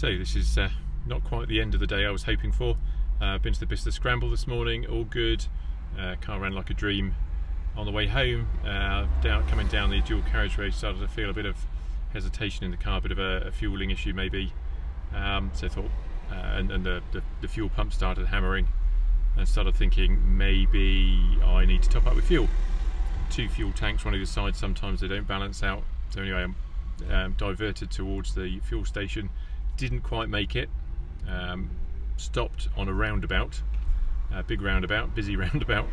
So this is not quite the end of the day I was hoping for. Been to the Bicester Scramble this morning, all good. Car ran like a dream. On the way home, coming down the dual carriageway, started to feel a bit of hesitation in the car, a bit of a fueling issue maybe. So I thought, and the fuel pump started hammering, and started thinking maybe I need to top up with fuel. 2 fuel tanks, one either side, sometimes they don't balance out. So anyway, I'm diverted towards the fuel station. Didn't quite make it. Stopped on a roundabout, a big roundabout, busy roundabout,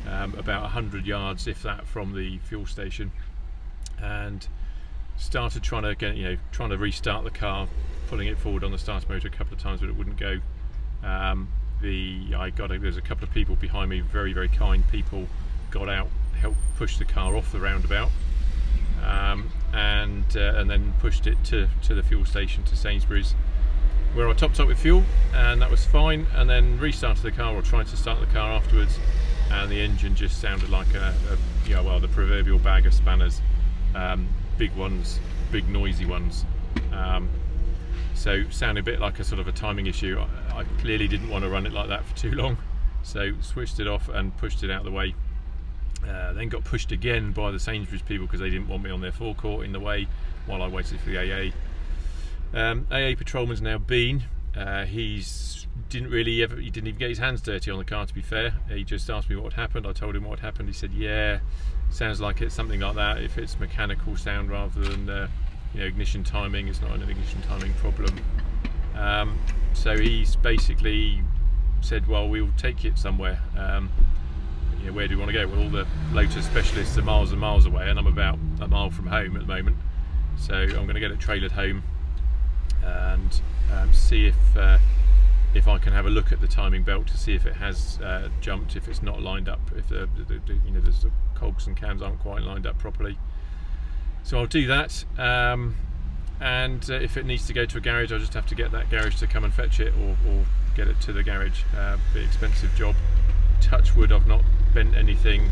about 100 yards, if that, from the fuel station, and started trying to restart the car, pulling it forward on the starter motor a couple of times, but it wouldn't go. There's a couple of people behind me, very, very kind people, got out, helped push the car off the roundabout, and then pushed it to the fuel station, to Sainsbury's, where I topped up with fuel, and that was fine, and then restarted the car, or tried to start the car afterwards, and the engine just sounded like the proverbial bag of spanners. Big ones, big noisy ones. So sounded a bit like a sort of a timing issue. I clearly didn't want to run it like that for too long, so switched it off and pushed it out of the way. Then got pushed again by the Sainsbury's people because they didn't want me on their forecourt in the way while I waited for the AA. AA patrolman's now been. He didn't even get his hands dirty on the car, to be fair. He just asked me what happened. I told him what happened. He said, yeah, sounds like it's something like that. If it's mechanical sound rather than ignition timing, it's not an ignition timing problem. So he's basically said, well, we'll take it somewhere. Where do you want to go? Well, all the Lotus specialists are miles and miles away, and I'm about a mile from home at the moment. So I'm going to get it trailered home and see if I can have a look at the timing belt to see if it has jumped, if it's not lined up, if the cogs and cams aren't quite lined up properly. So I'll do that, and if it needs to go to a garage, I'll just have to get that garage to come and fetch it, or get it to the garage. Bit expensive job. Touch wood, I've not bent anything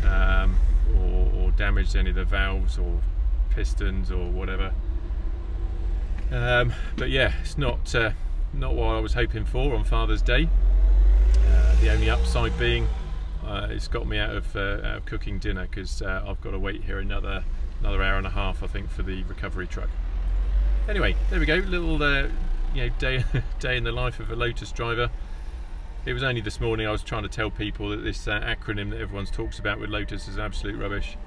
or damaged any of the valves or pistons or whatever. But yeah, it's not what I was hoping for on Father's Day. The only upside being it's got me out of cooking dinner, because I've got to wait here another hour and a half, I think, for the recovery truck. Anyway, there we go. Little day in the life of a Lotus driver. It was only this morning I was trying to tell people that this acronym that everyone talks about with Lotus is absolute rubbish.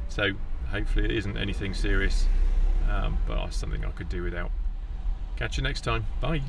So hopefully it isn't anything serious, but it's something I could do without. Catch you next time. Bye.